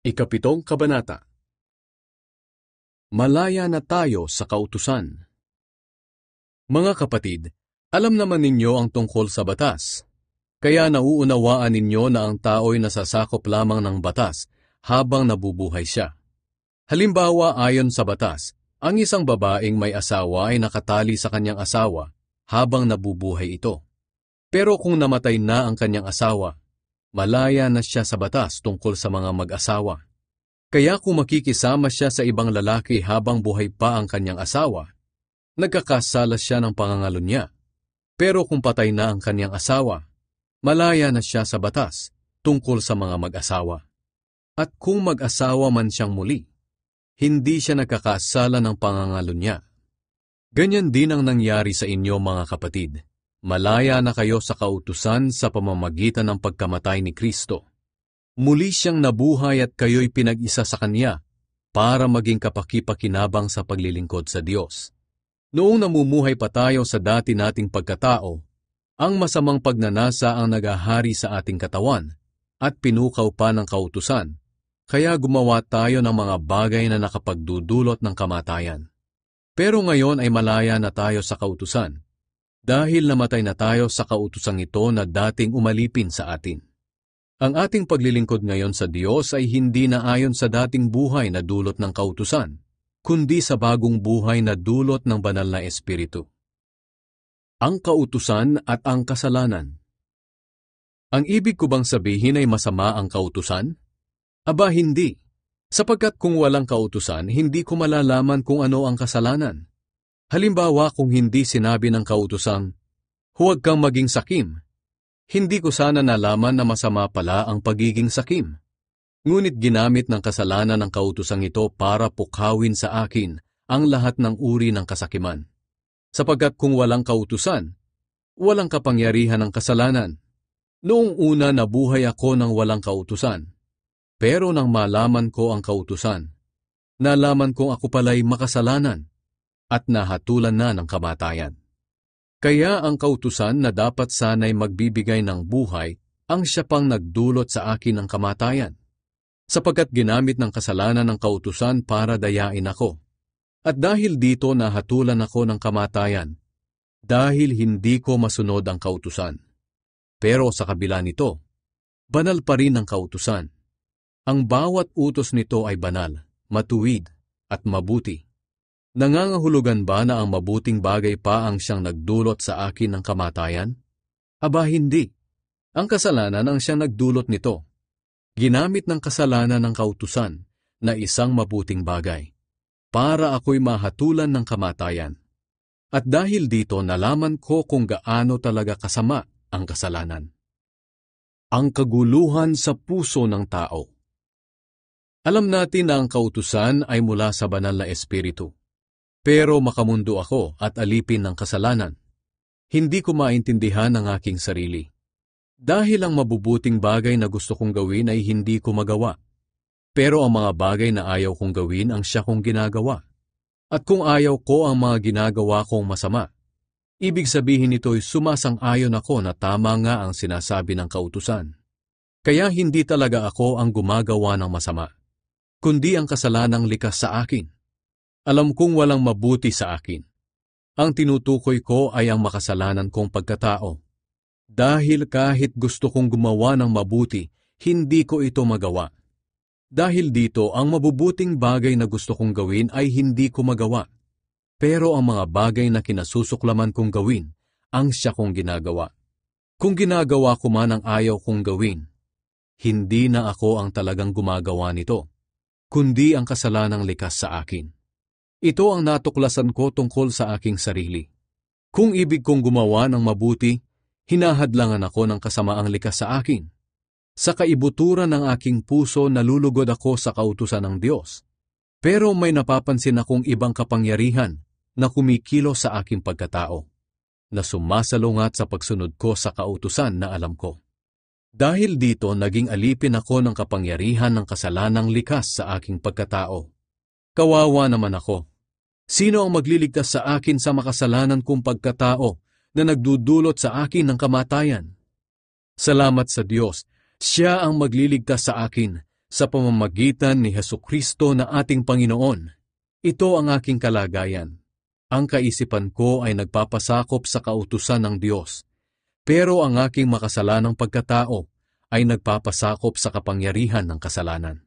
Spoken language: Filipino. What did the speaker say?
Ikapitong Kabanata. Malaya na tayo sa kautusan. Mga kapatid, alam naman ninyo ang tungkol sa batas. Kaya nauunawaan ninyo na ang tao'y nasasakop lamang ng batas habang nabubuhay siya. Halimbawa, ayon sa batas, ang isang babaeng may asawa ay nakatali sa kanyang asawa habang nabubuhay ito. Pero kung namatay na ang kanyang asawa, malaya na siya sa batas tungkol sa mga mag-asawa. Kaya kung makikisama siya sa ibang lalaki habang buhay pa ang kanyang asawa, nagkakasala siya ng pangangalo niya. Pero kung patay na ang kanyang asawa, malaya na siya sa batas tungkol sa mga mag-asawa. At kung mag-asawa man siyang muli, hindi siya nagkakasala ng pangangalo niya. Ganyan din ang nangyari sa inyo, mga kapatid. Malaya na kayo sa kautusan sa pamamagitan ng pagkamatay ni Kristo. Muli siyang nabuhay at kayo'y pinag-isa sa Kanya para maging kapaki-pakinabang sa paglilingkod sa Diyos. Noong namumuhay pa tayo sa dati nating pagkatao, ang masamang pagnanasa ang nagahari sa ating katawan at pinukaw pa ng kautusan, kaya gumawa tayo ng mga bagay na nakapagdudulot ng kamatayan. Pero ngayon ay malaya na tayo sa kautusan, dahil namatay na tayo sa kautusang ito na dating umalipin sa atin. Ang ating paglilingkod ngayon sa Diyos ay hindi na ayon sa dating buhay na dulot ng kautusan, kundi sa bagong buhay na dulot ng banal na Espiritu. Ang kautusan at ang kasalanan. Ang ibig ko bang sabihin ay masama ang kautusan? Aba, hindi. Sapagkat kung walang kautusan, hindi ko malalaman kung ano ang kasalanan. Halimbawa, kung hindi sinabi ng kautusang, huwag kang maging sakim, hindi ko sana nalaman na masama pala ang pagiging sakim. Ngunit ginamit ng kasalanan ng kautusang ito para pukhawin sa akin ang lahat ng uri ng kasakiman. Sapagkat kung walang kautusan, walang kapangyarihan ng kasalanan. Noong una nabuhay ako ng walang kautusan, pero nang malaman ko ang kautusan, nalaman kong ako pala'y makasalanan at nahatulan na ng kamatayan. Kaya ang kautusan na dapat sana'y magbibigay ng buhay ang siya pang nagdulot sa akin ng kamatayan, sapagkat ginamit ng kasalanan ng kautusan para dayain ako. At dahil dito nahatulan ako ng kamatayan, dahil hindi ko masunod ang kautusan. Pero sa kabila nito, banal pa rin ang kautusan. Ang bawat utos nito ay banal, matuwid, at mabuti. Nangangahulugan ba na ang mabuting bagay pa ang siyang nagdulot sa akin ng kamatayan? Aba, hindi. Ang kasalanan ang siyang nagdulot nito. Ginamit ng kasalanan ng kautusan na isang mabuting bagay para ako'y mahatulan ng kamatayan. At dahil dito nalaman ko kung gaano talaga kasama ang kasalanan. Ang kaguluhan sa puso ng tao. Alam natin na ang kautusan ay mula sa banal na Espiritu. Pero makamundo ako at alipin ng kasalanan. Hindi ko maintindihan ang aking sarili. Dahil ang mabubuting bagay na gusto kong gawin ay hindi ko magawa. Pero ang mga bagay na ayaw kong gawin ang siya kong ginagawa. At kung ayaw ko ang mga ginagawa kong masama, ibig sabihin nito'y sumasang-ayon ako na tama nga ang sinasabi ng kautusan. Kaya hindi talaga ako ang gumagawa ng masama, kundi ang kasalanang likas sa akin. Alam kong walang mabuti sa akin. Ang tinutukoy ko ay ang makasalanan kong pagkatao. Dahil kahit gusto kong gumawa ng mabuti, hindi ko ito magawa. Dahil dito, ang mabubuting bagay na gusto kong gawin ay hindi ko magawa. Pero ang mga bagay na kinasusuklaman kong gawin, ang siya kong ginagawa. Kung ginagawa ko man ang ayaw kong gawin, hindi na ako ang talagang gumagawa nito, kundi ang kasalanang likas sa akin. Ito ang natuklasan ko tungkol sa aking sarili. Kung ibig kong gumawa ng mabuti, hinahadlangan ako ng kasamaang likas sa akin. Sa kaibuturan ng aking puso nalulugod ako sa kautusan ng Diyos. Pero may napapansin akong ibang kapangyarihan na kumikilo sa aking pagkatao, na sumasalungat sa pagsunod ko sa kautusan na alam ko. Dahil dito naging alipin ako ng kapangyarihan ng kasalanang likas sa aking pagkatao. Kawawa naman ako. Sino ang magliligtas sa akin sa makasalanan kong pagkatao na nagdudulot sa akin ng kamatayan? Salamat sa Diyos, Siya ang magliligtas sa akin sa pamamagitan ni Hesukristo na ating Panginoon. Ito ang aking kalagayan. Ang kaisipan ko ay nagpapasakop sa kautusan ng Diyos, pero ang aking makasalanang pagkatao ay nagpapasakop sa kapangyarihan ng kasalanan.